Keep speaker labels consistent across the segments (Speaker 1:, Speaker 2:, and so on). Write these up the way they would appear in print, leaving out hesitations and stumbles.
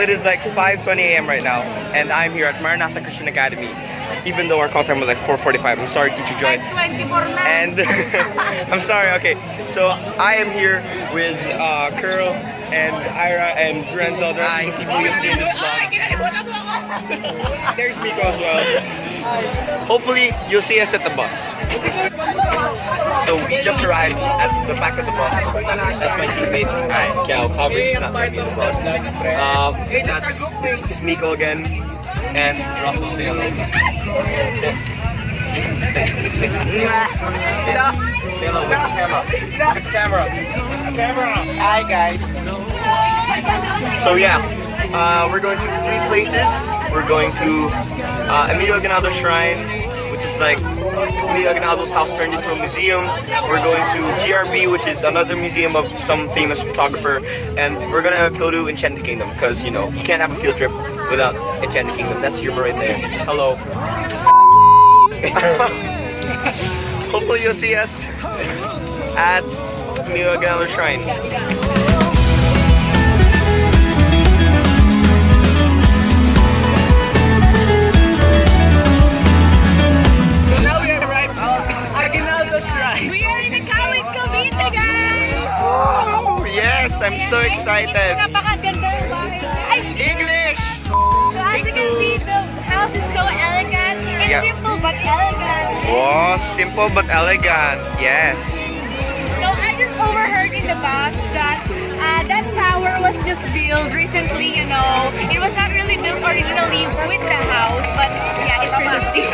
Speaker 1: it is like 5:20 a.m. right now, and I'm here at Maranatha Christian Academy. Even though our call time was like 4:45, I'm sorry, Teacher Joy. And I'm sorry. Okay, so I am here with Keerl and Airah and Renzo. The rest of the people you'll see in this vlog. There's Micko as well. Hopefully, you'll see us at the bus. So we just arrived at the back of the bus. That's my seatmate. Cal, probably not my seatmate. That's Micko again, and Russel. Say hello. Say hello with the camera. Hi guys. So yeah, we're going to 3 places. We're going to Emilio Aguinaldo Shrine, which is like Emilio Aguinaldo's house turned into a museum. We're going to GRB, which is another museum of some famous photographer, and we're gonna go to Enchanted Kingdom because you know you can't have a field trip without Enchanted Kingdom. That's your right there. Hello. Hopefully you'll see us at Emilio Aguinaldo Shrine. Yes, I'm so excited. English!
Speaker 2: So as you can see, the house is so elegant. It's simple but elegant.
Speaker 1: Oh, simple but elegant. Yes.
Speaker 2: So I just overheard in the bus that that tower was just built recently, you know. It was not really built originally with the house, but yeah, it's recently.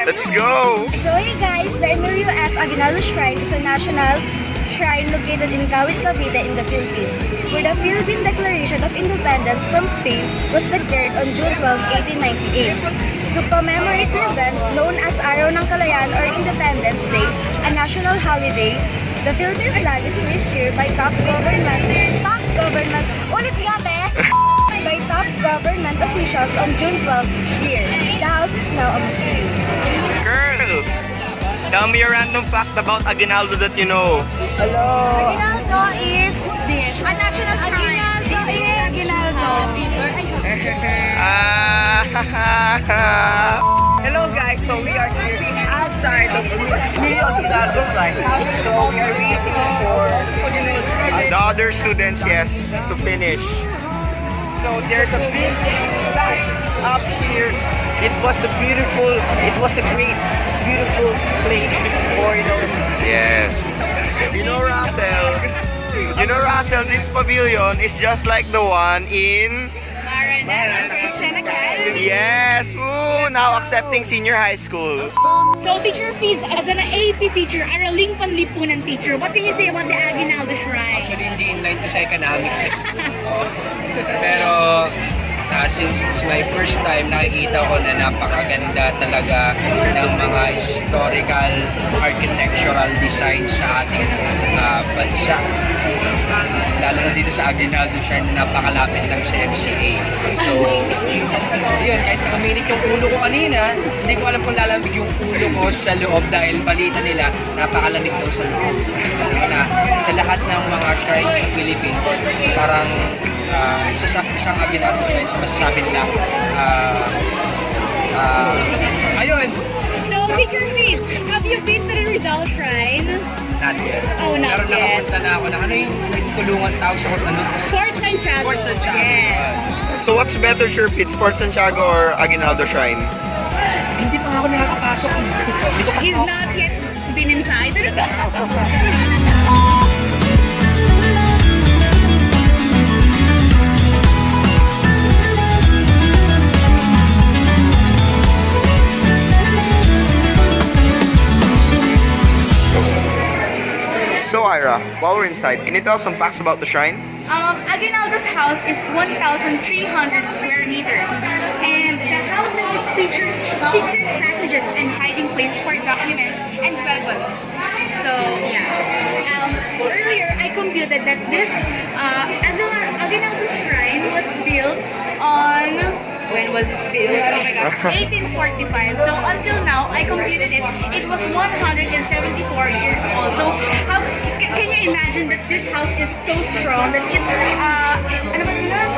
Speaker 1: Let's go!
Speaker 3: So hey guys, the Emilio F. Aguinaldo Shrine is a national shrine located in Kawit, Cavite in the Philippines, where the Philippine Declaration of Independence from Spain was declared on June 12, 1898. To commemorate the event known as Araw ng Kalayaan or Independence Day, a national holiday, the Philippine flag is raised here by top government officials on June 12 each year. The house is now a museum.
Speaker 1: Girl, tell me a random fact about Aguinaldo that you know.
Speaker 3: Hello.
Speaker 2: Aguinaldo is this. A national shrine. Aguinaldo.
Speaker 4: Hello guys, so we are here outside of Emilio Aguinaldo Shrine. So we are waiting for
Speaker 1: The other students, yes, to finish.
Speaker 4: So there's a big line up here. It was a great, beautiful place for
Speaker 1: Yes. You know, Russel, this pavilion is just like the one in...
Speaker 2: Maranatha Christian Academy.
Speaker 1: Yes! Woo! Now accepting senior high school.
Speaker 2: So teacher feeds as an AP teacher, araling panlipunan teacher. What can you say about the Aguinaldo Shrine?
Speaker 5: Actually, hindi in line to sa economics. Pero since it's my first time, nakikita ko na napakaganda talaga ng mga historical architectural design sa ating bansa. Lalo na dito sa Aguinaldo Shrine na napakalapit lang sa MCA. So, yun, kahit nakaminit yung ulo ko kanina, hindi ko alam kung lalamig yung ulo ko sa loob dahil balita nila, napakalamig daw sa loob. Na sa lahat ng mga shrines sa Philippines, parang isang Aguinaldo Shrine sa masasabi nila. Ayun!
Speaker 2: So teacher feeds, have you been to the Ruiz Shrine?
Speaker 5: Not yet.
Speaker 2: Oh, not
Speaker 5: pero
Speaker 2: yet.
Speaker 5: Nakapunta na ako na ano yung nagtulungan tao sa kung ano?
Speaker 2: Fort Santiago.
Speaker 5: Fort Santiago.
Speaker 2: Yes.
Speaker 1: So what's better, Fitz, Fort Santiago or Aguinaldo Shrine?
Speaker 5: Hindi pa ako nakakapasok. Hindi ko pa
Speaker 2: He's not yet been inside.
Speaker 1: So Airah, while we're inside, can you tell some facts about the shrine?
Speaker 2: Aguinaldo's house is 1,300 square meters, and the house features secret passages and hiding place for documents and weapons. So yeah. Earlier I computed that this Aguinaldo Shrine was built on when was it built? Oh my god, 1845. So until now, I computed it. It was 174 years old. So how can you imagine that this house is so strong that it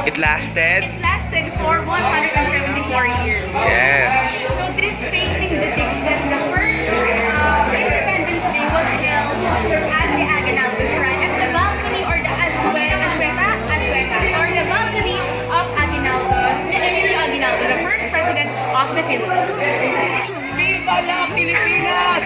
Speaker 1: It lasted?
Speaker 2: It lasted for 174 years.
Speaker 1: Yes.
Speaker 2: So this painting depicts that the first Independence Day was held at the Aguinaldo Shrine at the balcony or the Azueta, or the balcony of Aguinaldo, the Emilio Aguinaldo, the first president of the Philippines.
Speaker 4: Viva la Pilipinas!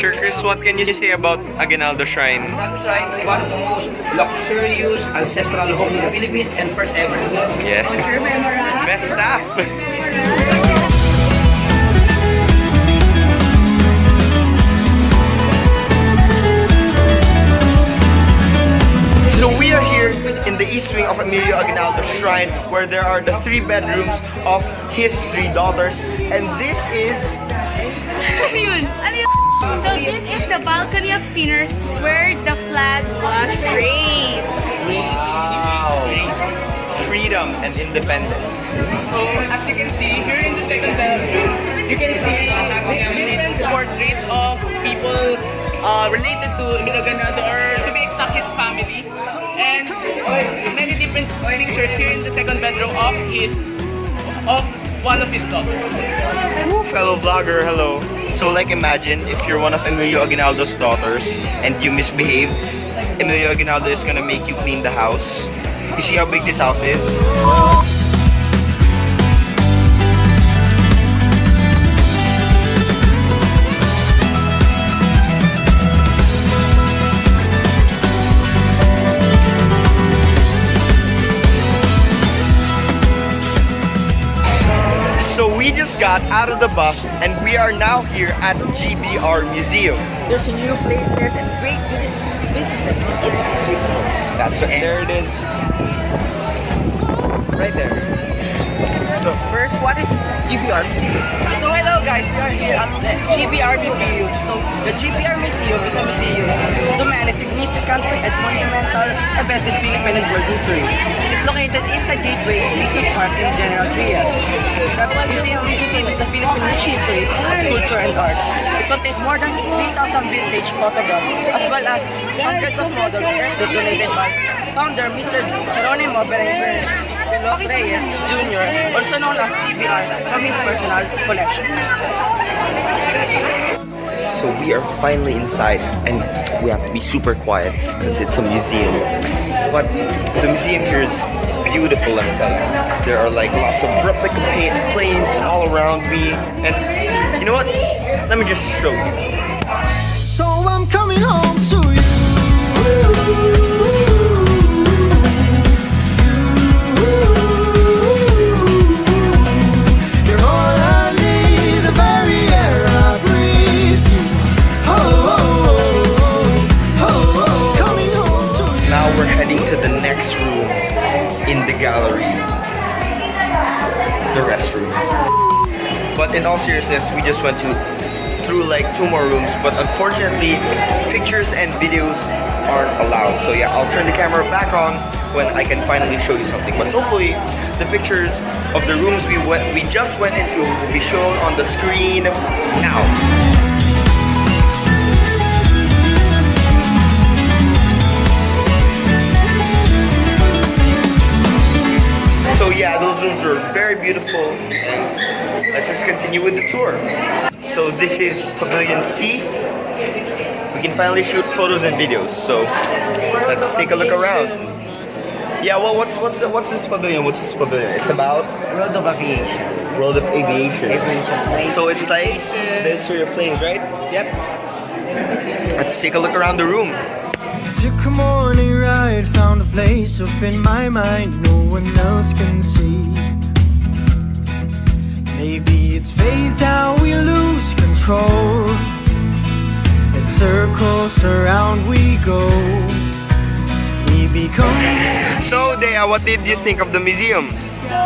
Speaker 1: Sir Chris, what can you say about Aguinaldo Shrine?
Speaker 5: Aguinaldo Shrine is one of the most luxurious ancestral home in the Philippines and first ever.
Speaker 1: Yeah. Best staff. So we are here in the east wing of Emilio Aguinaldo Shrine, where there are the 3 bedrooms of his 3 daughters, and this is
Speaker 2: So this is the balcony of sinners where the flag was raised.
Speaker 1: wow, freedom and independence.
Speaker 6: So as you can see, here in the second bedroom, you can see different portraits of people related to Emilio Aguinaldo, or to be exact, his family. And many different pictures here in the second bedroom of one of his daughters.
Speaker 1: Fellow vlogger, hello. So like imagine if you're one of Emilio Aguinaldo's daughters and you misbehave, Emilio Aguinaldo is gonna make you clean the house. You see how big this house is? So we just got out of the bus and we are now here at GBR Museum.
Speaker 4: There's new places and great businesses in each kingdom.
Speaker 1: That's right. There it is. Right there.
Speaker 4: So first, what is GBR Museum? So hello guys, we are here at the GBR Museum. So the GBR Museum is a museum to many significant and monumental events in Philippine and world history. It's located inside Gateway Business Park in General Trias. The museum represents the Philippine rich history, culture, and arts. It contains more than 3,000 vintage photographs as well as hundreds of models donated by founder Mr. Geronimo Berenguer de los Reyes Jr., also known as GBR, from his personal collection.
Speaker 1: So we are finally inside and we have to be super quiet because it's a museum. But the museum here is beautiful, let me tell you. There are like lots of replica planes all around me. And you know what? Let me just show you.
Speaker 7: So I'm coming home to you. You're all I need, the very air I breathe. Oh, oh, oh, oh, oh. Coming home to you.
Speaker 1: Now we're heading to the next room in the gallery. The restroom. But in all seriousness, we just went through like 2 more rooms, but unfortunately pictures and videos aren't allowed. So yeah, I'll turn the camera back on when I can finally show you something. But hopefully the pictures of the rooms we just went into will be shown on the screen now. So yeah, those rooms were very beautiful, and let's just continue with the tour. So this is Pavilion C. We can finally shoot photos and videos, so let's take a look around. Yeah, well, what's this pavilion? What's this pavilion? It's about
Speaker 4: World of Aviation.
Speaker 1: World of Aviation.
Speaker 4: Aviation.
Speaker 1: So it's like this for your planes, right?
Speaker 4: Yep.
Speaker 1: Let's take a look around the room.
Speaker 7: Took a morning ride, found a place up in my mind no one else can see. Maybe it's fate that we lose control. In circles around we go. We become.
Speaker 1: So Dea, what did you think of the museum?
Speaker 3: So,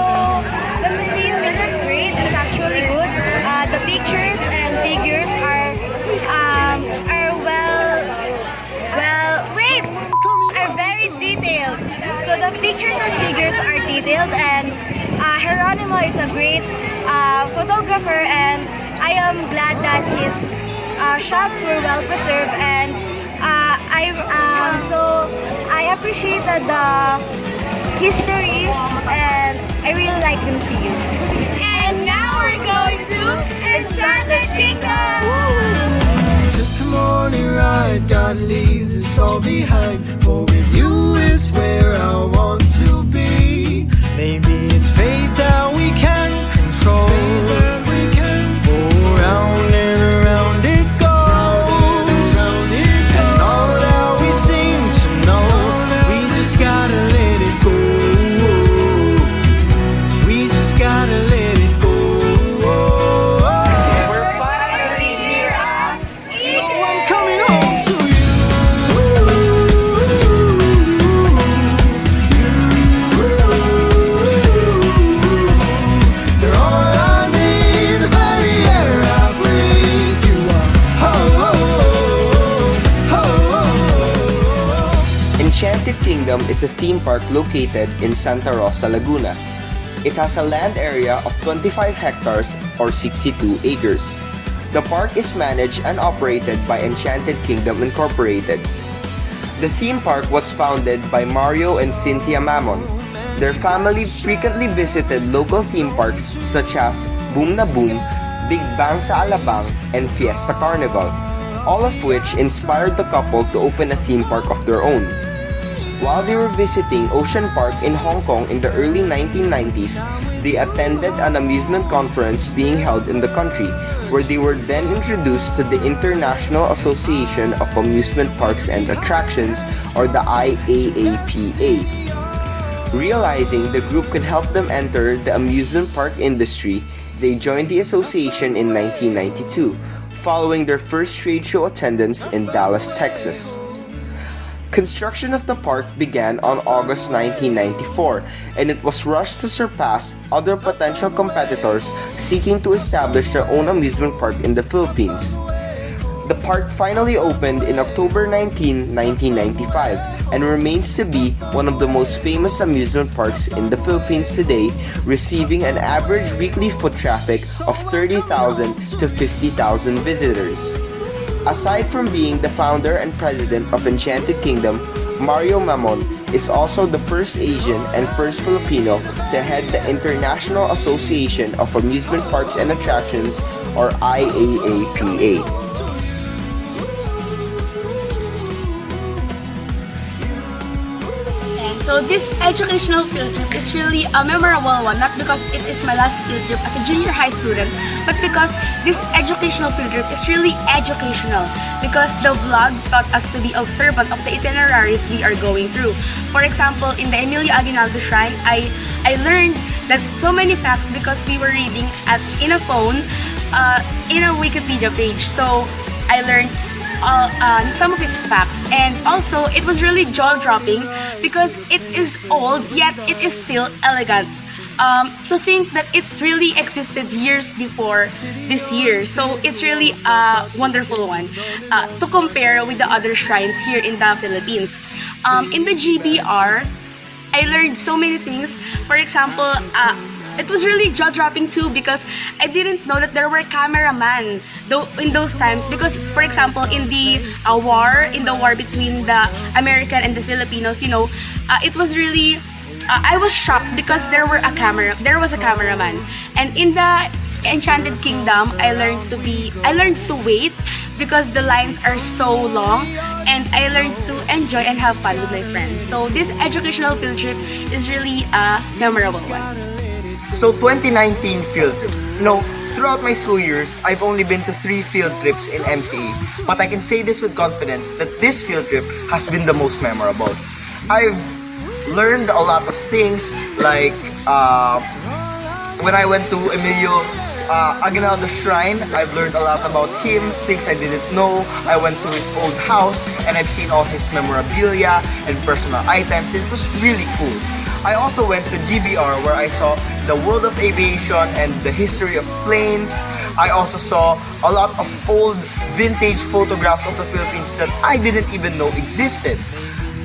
Speaker 3: the museum is great. It's actually good. The pictures and figures are very detailed. So the pictures and figures are detailed, and Geronimo is a great photographer, and I am glad that his shots were well preserved, and I appreciated the history and I really like the museum.
Speaker 2: And now we're going to Enchanted Kingdom!
Speaker 7: Took the morning ride, gotta leave this all behind. For with you is where I want to be. Maybe it's fate that we can control. Oh, round and around it goes. And all that we seem to know, we just gotta let it go. We just gotta let it go.
Speaker 1: We're finally here.
Speaker 7: So I'm coming home to you. You're all I need, the very air I breathe. You are.
Speaker 1: Enchanted Kingdom is a theme park located in Santa Rosa, Laguna. It has a land area of 25 hectares or 62 acres. The park is managed and operated by Enchanted Kingdom Incorporated. The theme park was founded by Mario and Cynthia Mamon. Their family frequently visited local theme parks such as Boom na Boom, Big Bang sa Alabang, and Fiesta Carnival, all of which inspired the couple to open a theme park of their own. While they were visiting Ocean Park in Hong Kong in the early 1990s, they attended an amusement conference being held in the country, where they were then introduced to the International Association of Amusement Parks and Attractions, or the IAAPA. Realizing the group could help them enter the amusement park industry, they joined the association in 1992, following their first trade show attendance in Dallas, Texas. Construction of the park began on August 1994, and it was rushed to surpass other potential competitors seeking to establish their own amusement park in the Philippines. The park finally opened in October 19, 1995, and remains to be one of the most famous amusement parks in the Philippines today, receiving an average weekly foot traffic of 30,000 to 50,000 visitors. Aside from being the founder and president of Enchanted Kingdom, Mario Mamon is also the first Asian and first Filipino to head the International Association of Amusement Parks and Attractions, or IAAPA.
Speaker 8: So this educational field trip is really a memorable one, not because it is my last field trip as a junior high student, but because this educational field trip is really educational, because the vlog taught us to be observant of the itineraries we are going through. For example, in the Emilio Aguinaldo Shrine, I learned that so many facts because we were reading in a phone, in a Wikipedia page. So I learned some of its facts, and also it was really jaw-dropping because it is old yet it is still elegant. To think that it really existed years before this year, so it's really a wonderful one to compare with the other shrines here in the Philippines. In the GBR, I learned so many things. For example, it was really jaw-dropping too because I didn't know that there were cameramen in those times. Because, for example, in the war between the American and the Filipinos, it was really I was shocked because there was a cameraman. And in the Enchanted Kingdom, I learned to wait because the lines are so long, and I learned to enjoy and have fun with my friends. So this educational field trip is really a memorable one.
Speaker 1: So 2019 field trip. Throughout my school years, I've only been to 3 field trips in MCA, but I can say this with confidence that this field trip has been the most memorable. I've learned a lot of things, like when I went to Emilio Aguinaldo Shrine, I've learned a lot about him, things I didn't know. I went to his old house and I've seen all his memorabilia and personal items. It was really cool. I also went to GBR where I saw the world of aviation and the history of planes. I also saw a lot of old vintage photographs of the Philippines that I didn't even know existed.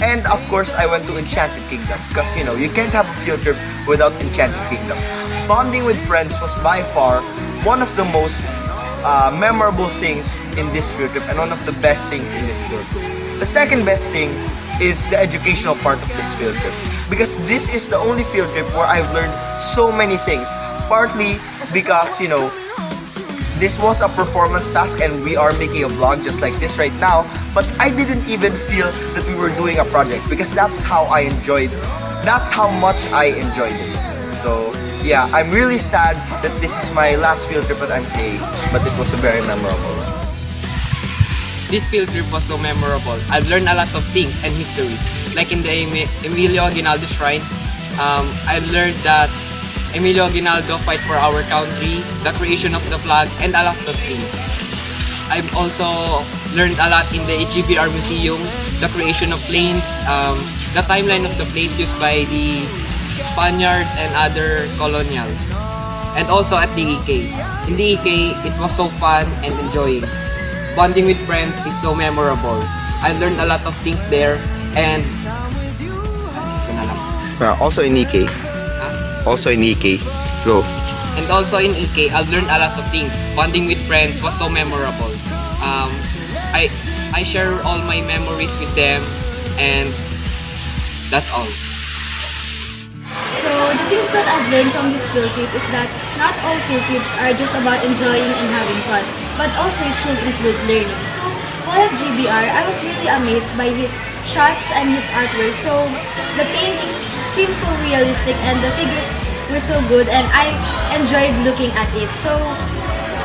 Speaker 1: And of course, I went to Enchanted Kingdom because you can't have a field trip without Enchanted Kingdom. Bonding with friends was by far one of the most memorable things in this field trip and one of the best things in this field trip. The second best thing is the educational part of this field trip, because this is the only field trip where I've learned so many things. Partly because, you know, this was a performance task and we are making a vlog just like this right now, but I didn't even feel that we were doing a project because that's how much I enjoyed it. So yeah, I'm really sad that this is my last field trip at MCA, but it was a very memorable.
Speaker 9: This field trip was so memorable. I've learned a lot of things and histories. Like in the Emilio Aguinaldo Shrine, I've learned that Emilio Aguinaldo fight for our country, the creation of the flag, and a lot of things. I've also learned a lot in the GBR Museum, the creation of planes, the timeline of the planes used by the Spaniards and other colonials. And also at the EK. In the EK, it was so fun and enjoying. Bonding with friends is so memorable. I learned a lot of things there, and
Speaker 1: Also in EK. Also in EK. Go.
Speaker 9: And also in EK, I've learned a lot of things. Bonding with friends was so memorable. I share all my memories with them, and that's all.
Speaker 3: So the things that I've learned from this field trip is that not all field trips are just about enjoying and having fun, but also it should include learning. So while at GBR, I was really amazed by his shots and his artwork. So the paintings seem so realistic and the figures were so good, and I enjoyed looking at it. So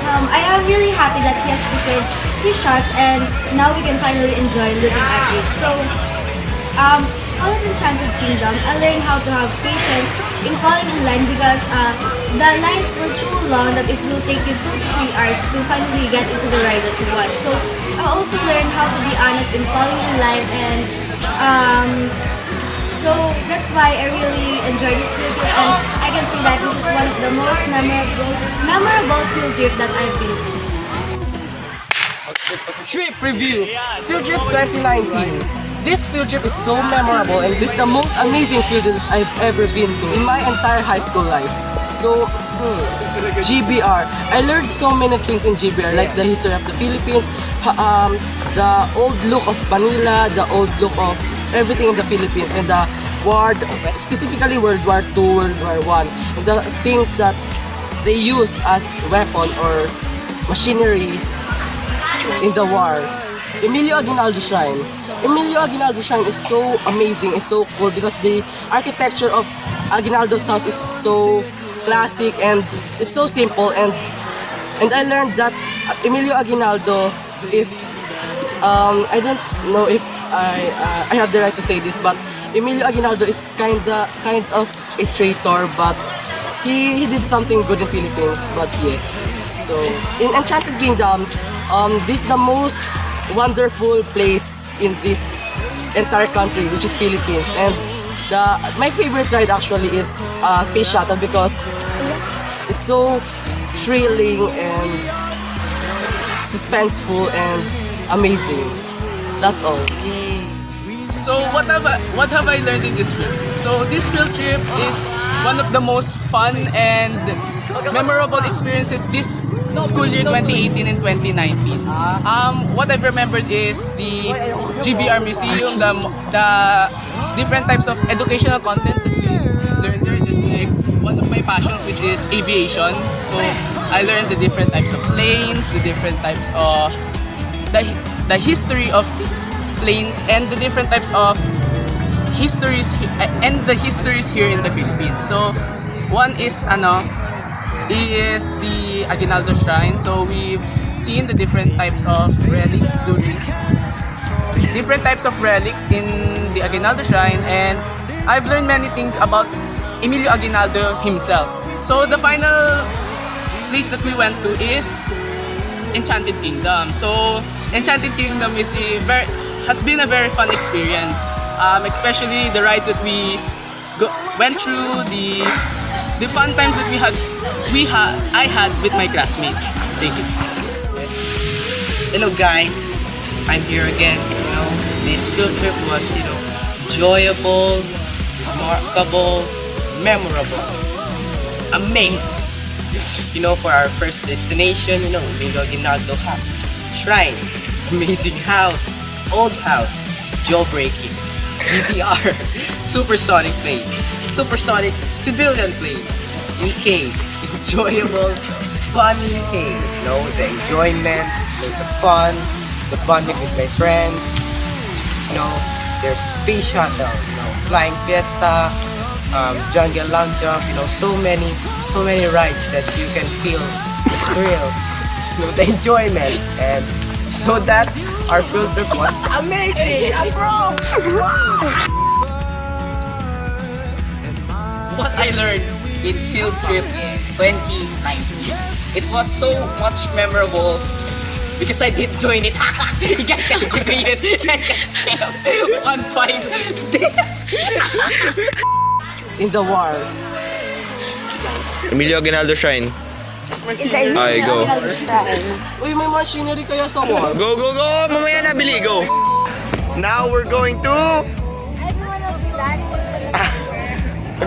Speaker 3: I am really happy that he has preserved his shots, and now we can finally enjoy looking at it. So while at Enchanted Kingdom, I learned how to have patience in falling in line because the lines were too long that it will take you 2 to 3 hours to finally get into the ride that you want. So I also learned how to be honest in falling in line, and so that's why I really enjoyed this field trip, and I can say that this is one of the most memorable field trip that I've been to.
Speaker 4: Trip review, Field Trip 2019. This field trip is so memorable, and this is the most amazing field trip I've ever been to in my entire high school life. So, GBR. I learned so many things in GBR, like the history of the Philippines, the old look of Manila, the old look of everything in the Philippines, and the war, specifically World War II, World War I, and the things that they used as weapon or machinery in the war. Emilio Aguinaldo Shrine. Emilio Aguinaldo Shrine is so amazing, it's so cool because the architecture of Aguinaldo's house is so classic and it's so simple, and I learned that Emilio Aguinaldo is I don't know if I have the right to say this, but Emilio Aguinaldo is kind of a traitor, but he did something good in Philippines. But yeah, so in Enchanted Kingdom, this is the most wonderful place in this entire country, which is Philippines, and my favorite ride actually is Space Shuttle because it's so thrilling and suspenseful and amazing. That's all.
Speaker 6: So what have I learned in this field? So this field trip is one of the most fun and memorable experiences this school year 2018 and 2019. What I've remembered is the GBR Museum, the different types of educational content that we learned there, just like one of my passions, which is aviation. So I learned the different types of planes, the different types of the history of planes, and the different types of histories and the histories here in the Philippines. So one is the Aguinaldo Shrine. So we've seen the different types of relics, different types of relics in the Aguinaldo Shrine, and I've learned many things about Emilio Aguinaldo himself. So the final place that we went to is Enchanted Kingdom. So Enchanted Kingdom has been a very fun experience, especially the rides that we went through, the fun times that I had with my classmates. Thank you.
Speaker 4: Hello guys, I'm here again. This field trip was, enjoyable, remarkable, memorable, amazing. For our first destination, Emilio Aguinaldo Shrine, amazing house, Old house, jailbreaking. GBR, supersonic plane. Supersonic civilian plane. EK, enjoyable, funny K. You know, the enjoyment, the fun, the bonding with my friends. You know, there's space shuttle, you know, flying fiesta, jungle long jump, you know, so many rides that you can feel the thrill, you know, the enjoyment, and so that our field trip was amazing, bro.
Speaker 10: What I learned in Field Trip 2019. It was so much memorable because I did join it. You guys can join it. You guys can spell 1-5.
Speaker 4: In the war.
Speaker 1: Emilio Aguinaldo Shrine. Ay, go.
Speaker 4: Uy, may machinery kaya sa war.
Speaker 1: Go, go, go! Mamaya na, bili, go! Now we're going to...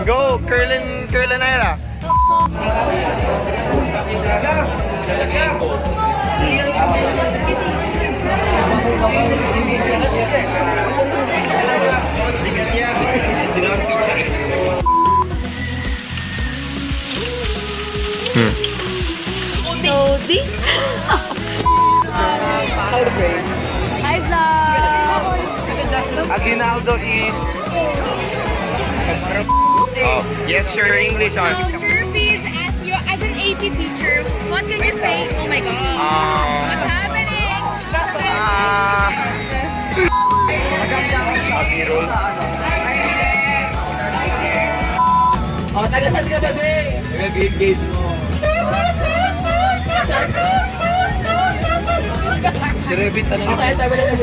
Speaker 1: Go! Keerl and Airah.
Speaker 8: So this Hi vlog.
Speaker 6: Aguinaldo is...
Speaker 1: Oh, yes, sir, English on.
Speaker 2: So, Jervis, as an AP teacher, what can you say? Oh my God. What's happening?
Speaker 4: Oh, taga saan ka ba, Jay? Taga-gate mo. Si Revit, ano? Okay, tayo ba na